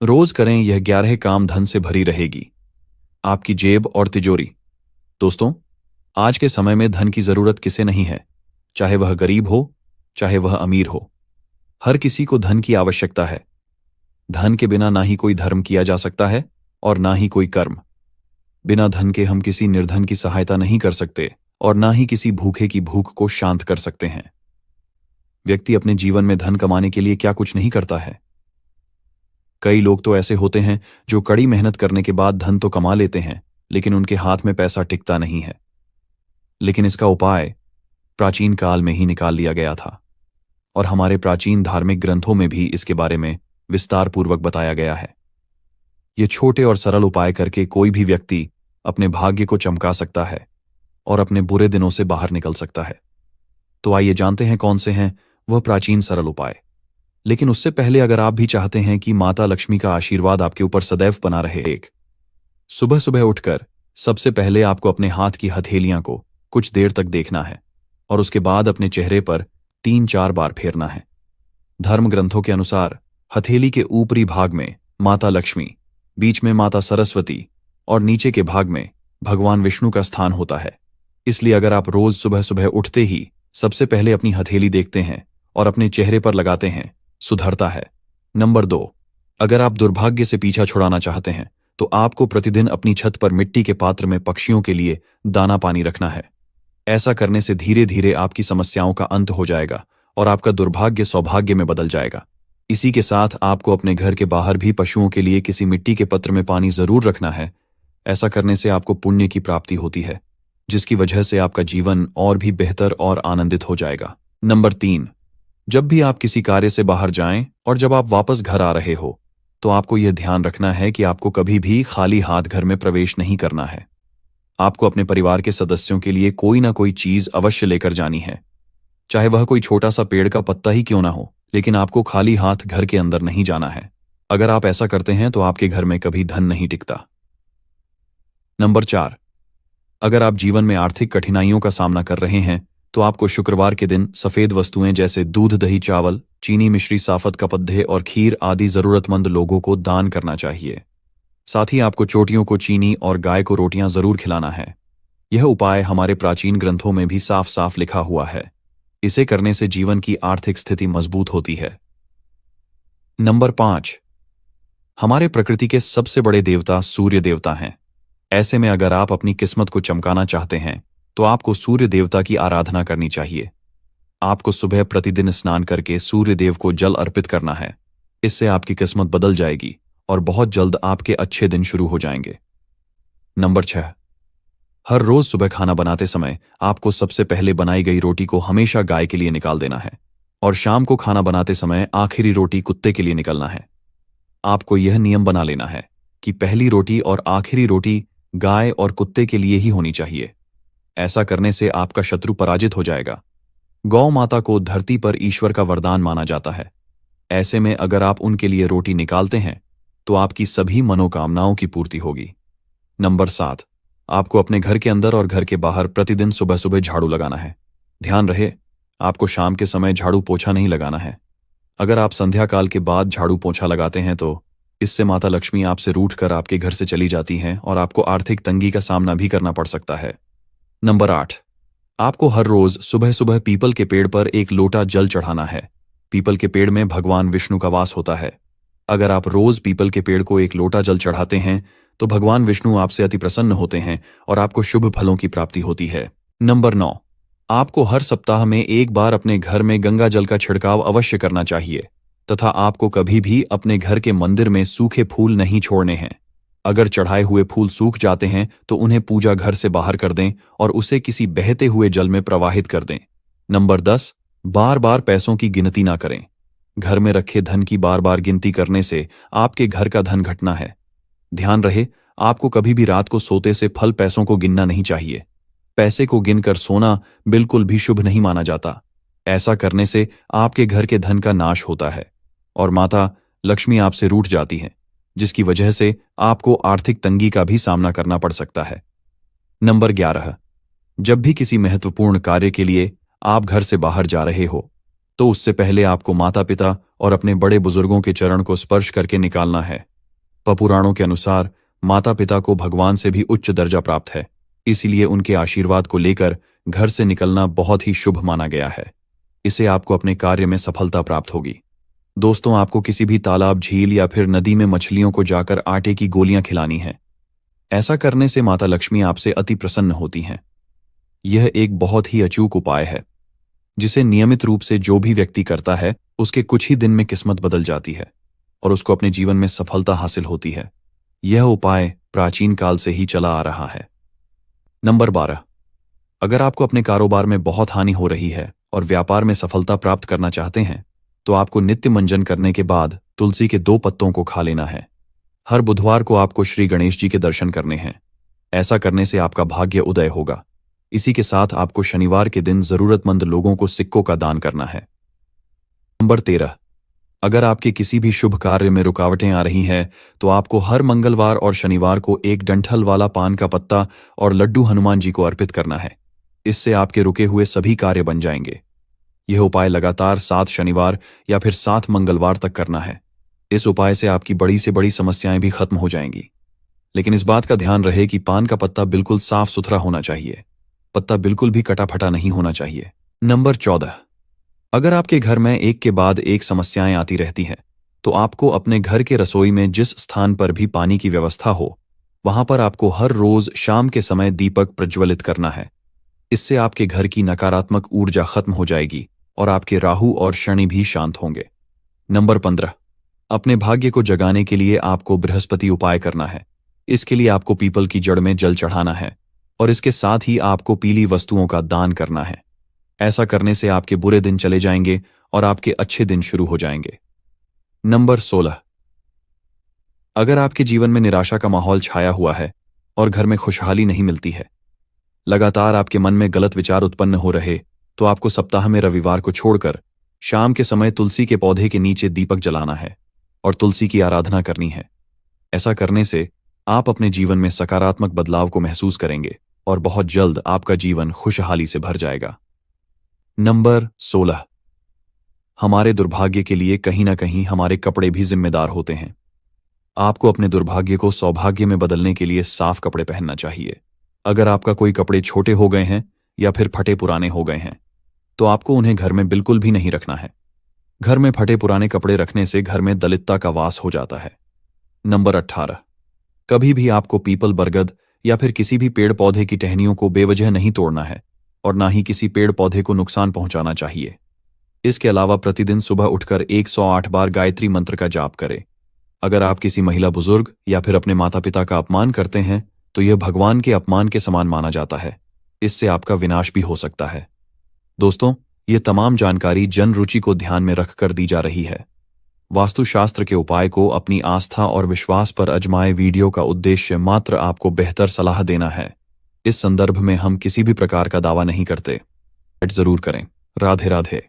रोज करें, यह 11 काम धन से भरी रहेगी आपकी जेब और तिजोरी। दोस्तों, आज के समय में धन की जरूरत किसे नहीं है, चाहे वह गरीब हो, चाहे वह अमीर हो। हर किसी को धन की आवश्यकता है। धन के बिना ना ही कोई धर्म किया जा सकता है और ना ही कोई कर्म। बिना धन के हम किसी निर्धन की सहायता नहीं कर सकते और ना ही किसी भूखे की भूख को शांत कर सकते हैं। व्यक्ति अपने जीवन में धन कमाने के लिए क्या कुछ नहीं करता है। कई लोग तो ऐसे होते हैं जो कड़ी मेहनत करने के बाद धन तो कमा लेते हैं, लेकिन उनके हाथ में पैसा टिकता नहीं है। लेकिन इसका उपाय प्राचीन काल में ही निकाल लिया गया था और हमारे प्राचीन धार्मिक ग्रंथों में भी इसके बारे में विस्तार पूर्वक बताया गया है। ये छोटे और सरल उपाय करके कोई भी व्यक्ति अपने भाग्य को चमका सकता है और अपने बुरे दिनों से बाहर निकल सकता है। तो आइए जानते हैं कौन से हैं वह प्राचीन सरल उपाय। लेकिन उससे पहले अगर आप भी चाहते हैं कि माता लक्ष्मी का आशीर्वाद आपके ऊपर सदैव बना रहे, सुबह सुबह उठकर सबसे पहले आपको अपने हाथ की हथेलियां को कुछ देर तक देखना है और उसके बाद अपने चेहरे पर 3-4 बार फेरना है। धर्म ग्रंथों के अनुसार हथेली के ऊपरी भाग में माता लक्ष्मी, बीच में माता सरस्वती और नीचे के भाग में भगवान विष्णु का स्थान होता है। इसलिए अगर आप रोज सुबह सुबह उठते ही सबसे पहले अपनी हथेली देखते हैं और अपने चेहरे पर लगाते हैं, सुधरता है। नंबर 2, अगर आप दुर्भाग्य से पीछा छुड़ाना चाहते हैं तो आपको प्रतिदिन अपनी छत पर मिट्टी के पात्र में पक्षियों के लिए दाना पानी रखना है। ऐसा करने से धीरे धीरे आपकी समस्याओं का अंत हो जाएगा और आपका दुर्भाग्य सौभाग्य में बदल जाएगा। इसी के साथ आपको अपने घर के बाहर भी पशुओं के लिए किसी मिट्टी के पात्र में पानी जरूर रखना है। ऐसा करने से आपको पुण्य की प्राप्ति होती है, जिसकी वजह से आपका जीवन और भी बेहतर और आनंदित हो जाएगा। नंबर 3, जब भी आप किसी कार्य से बाहर जाएं और जब आप वापस घर आ रहे हो तो आपको यह ध्यान रखना है कि आपको कभी भी खाली हाथ घर में प्रवेश नहीं करना है। आपको अपने परिवार के सदस्यों के लिए कोई ना कोई चीज अवश्य लेकर जानी है, चाहे वह कोई छोटा सा पेड़ का पत्ता ही क्यों ना हो, लेकिन आपको खाली हाथ घर के अंदर नहीं जाना है। अगर आप ऐसा करते हैं तो आपके घर में कभी धन नहीं टिकता। नंबर 4, अगर आप जीवन में आर्थिक कठिनाइयों का सामना कर रहे हैं तो आपको शुक्रवार के दिन सफेद वस्तुएं जैसे दूध, दही, चावल, चीनी मिश्री, साफत का पद्दे और खीर आदि जरूरतमंद लोगों को दान करना चाहिए। साथ ही आपको चोटियों को चीनी और गाय को रोटियां जरूर खिलाना है। यह उपाय हमारे प्राचीन ग्रंथों में भी साफ साफ लिखा हुआ है। इसे करने से जीवन की आर्थिक स्थिति मजबूत होती है। नंबर 5, हमारे प्रकृति के सबसे बड़े देवता सूर्य देवता हैं। ऐसे में अगर आप अपनी किस्मत को चमकाना चाहते हैं तो आपको सूर्य देवता की आराधना करनी चाहिए। आपको सुबह प्रतिदिन स्नान करके सूर्य देव को जल अर्पित करना है। इससे आपकी किस्मत बदल जाएगी और बहुत जल्द आपके अच्छे दिन शुरू हो जाएंगे। नंबर 6, हर रोज सुबह खाना बनाते समय आपको सबसे पहले बनाई गई रोटी को हमेशा गाय के लिए निकाल देना है और शाम को खाना बनाते समय आखिरी रोटी कुत्ते के लिए निकलना है। आपको यह नियम बना लेना है कि पहली रोटी और आखिरी रोटी गाय और कुत्ते के लिए ही होनी चाहिए। ऐसा करने से आपका शत्रु पराजित हो जाएगा। गौ माता को धरती पर ईश्वर का वरदान माना जाता है। ऐसे में अगर आप उनके लिए रोटी निकालते हैं तो आपकी सभी मनोकामनाओं की पूर्ति होगी। नंबर 7, आपको अपने घर के अंदर और घर के बाहर प्रतिदिन सुबह सुबह झाड़ू लगाना है। ध्यान रहे, आपको शाम के समय झाड़ू पोछा नहीं लगाना है। अगर आप संध्या काल के बाद झाड़ू पोछा लगाते हैं तो इससे माता लक्ष्मी आपसे रूठकर आपके घर से चली जाती हैं और आपको आर्थिक तंगी का सामना भी करना पड़ सकता है। नंबर 8, आपको हर रोज सुबह सुबह पीपल के पेड़ पर एक लोटा जल चढ़ाना है। पीपल के पेड़ में भगवान विष्णु का वास होता है। अगर आप रोज पीपल के पेड़ को एक लोटा जल चढ़ाते हैं तो भगवान विष्णु आपसे अति प्रसन्न होते हैं और आपको शुभ फलों की प्राप्ति होती है। नंबर 9, आपको हर सप्ताह में एक बार अपने घर में गंगा जल का छिड़काव अवश्य करना चाहिए तथा आपको कभी भी अपने घर के मंदिर में सूखे फूल नहीं छोड़ने हैं। अगर चढ़ाए हुए फूल सूख जाते हैं तो उन्हें पूजा घर से बाहर कर दें और उसे किसी बहते हुए जल में प्रवाहित कर दें। नंबर 10, बार बार पैसों की गिनती ना करें। घर में रखे धन की बार बार गिनती करने से आपके घर का धन घटना है। ध्यान रहे, आपको कभी भी रात को सोते से फल पैसों को गिनना नहीं चाहिए। पैसे को गिनकर सोना बिल्कुल भी शुभ नहीं माना जाता। ऐसा करने से आपके घर के धन का नाश होता है और माता लक्ष्मी आपसे रूठ जाती है, जिसकी वजह से आपको आर्थिक तंगी का भी सामना करना पड़ सकता है। नंबर 11, जब भी किसी महत्वपूर्ण कार्य के लिए आप घर से बाहर जा रहे हो तो उससे पहले आपको माता पिता और अपने बड़े बुजुर्गों के चरण को स्पर्श करके निकालना है। पुराणों के अनुसार माता पिता को भगवान से भी उच्च दर्जा प्राप्त है, इसीलिए उनके आशीर्वाद को लेकर घर से निकलना बहुत ही शुभ माना गया है। इससे आपको अपने कार्य में सफलता प्राप्त होगी। दोस्तों, आपको किसी भी तालाब, झील या फिर नदी में मछलियों को जाकर आटे की गोलियां खिलानी है। ऐसा करने से माता लक्ष्मी आपसे अति प्रसन्न होती हैं। यह एक बहुत ही अचूक उपाय है, जिसे नियमित रूप से जो भी व्यक्ति करता है उसके कुछ ही दिन में किस्मत बदल जाती है और उसको अपने जीवन में सफलता हासिल होती है। यह उपाय प्राचीन काल से ही चला आ रहा है। नंबर 12, अगर आपको अपने कारोबार में बहुत हानि हो रही है और व्यापार में सफलता प्राप्त करना चाहते हैं तो आपको नित्य मंजन करने के बाद तुलसी के 2 पत्तों को खा लेना है। हर बुधवार को आपको श्री गणेश जी के दर्शन करने हैं। ऐसा करने से आपका भाग्य उदय होगा। इसी के साथ आपको शनिवार के दिन जरूरतमंद लोगों को सिक्कों का दान करना है। नंबर 13, अगर आपके किसी भी शुभ कार्य में रुकावटें आ रही हैं तो आपको हर मंगलवार और शनिवार को एक डंठल वाला पान का पत्ता और लड्डू हनुमान जी को अर्पित करना है। इससे आपके रुके हुए सभी कार्य बन जाएंगे। यह उपाय लगातार 7 शनिवार या फिर 7 मंगलवार तक करना है। इस उपाय से आपकी बड़ी से बड़ी समस्याएं भी खत्म हो जाएंगी। लेकिन इस बात का ध्यान रहे कि पान का पत्ता बिल्कुल साफ सुथरा होना चाहिए। पत्ता बिल्कुल भी कटा फटा नहीं होना चाहिए। नंबर 14, अगर आपके घर में एक के बाद एक समस्याएं आती रहती हैं तो आपको अपने घर के रसोई में जिस स्थान पर भी पानी की व्यवस्था हो वहां पर आपको हर रोज शाम के समय दीपक प्रज्वलित करना है। इससे आपके घर की नकारात्मक ऊर्जा खत्म हो जाएगी और आपके राहु और शनि भी शांत होंगे। नंबर 15, अपने भाग्य को जगाने के लिए आपको बृहस्पति उपाय करना है। इसके लिए आपको पीपल की जड़ में जल चढ़ाना है और इसके साथ ही आपको पीली वस्तुओं का दान करना है। ऐसा करने से आपके बुरे दिन चले जाएंगे और आपके अच्छे दिन शुरू हो जाएंगे। नंबर 16, अगर आपके जीवन में निराशा का माहौल छाया हुआ है और घर में खुशहाली नहीं मिलती है, लगातार आपके मन में गलत विचार उत्पन्न हो रहे, तो आपको सप्ताह में रविवार को छोड़कर शाम के समय तुलसी के पौधे के नीचे दीपक जलाना है और तुलसी की आराधना करनी है। ऐसा करने से आप अपने जीवन में सकारात्मक बदलाव को महसूस करेंगे और बहुत जल्द आपका जीवन खुशहाली से भर जाएगा। नंबर 16, हमारे दुर्भाग्य के लिए कहीं ना कहीं हमारे कपड़े भी जिम्मेदार होते हैं। आपको अपने दुर्भाग्य को सौभाग्य में बदलने के लिए साफ कपड़े पहनना चाहिए। अगर आपका कोई कपड़े छोटे हो गए हैं या फिर फटे पुराने हो गए हैं तो आपको उन्हें घर में बिल्कुल भी नहीं रखना है। घर में फटे पुराने कपड़े रखने से घर में दलितता का वास हो जाता है। नंबर 18, कभी भी आपको पीपल, बरगद या फिर किसी भी पेड़ पौधे की टहनियों को बेवजह नहीं तोड़ना है और ना ही किसी पेड़ पौधे को नुकसान पहुंचाना चाहिए। इसके अलावा प्रतिदिन सुबह उठकर 108 बार गायत्री मंत्र का जाप करें। अगर आप किसी महिला, बुजुर्ग या फिर अपने माता पिता का अपमान करते हैं तो यह भगवान के अपमान के समान माना जाता है। इससे आपका विनाश भी हो सकता है। दोस्तों, ये तमाम जानकारी जन रुचि को ध्यान में रखकर दी जा रही है। वास्तुशास्त्र के उपाय को अपनी आस्था और विश्वास पर अजमाए। वीडियो का उद्देश्य मात्र आपको बेहतर सलाह देना है। इस संदर्भ में हम किसी भी प्रकार का दावा नहीं करते। जरूर करें। राधे राधे।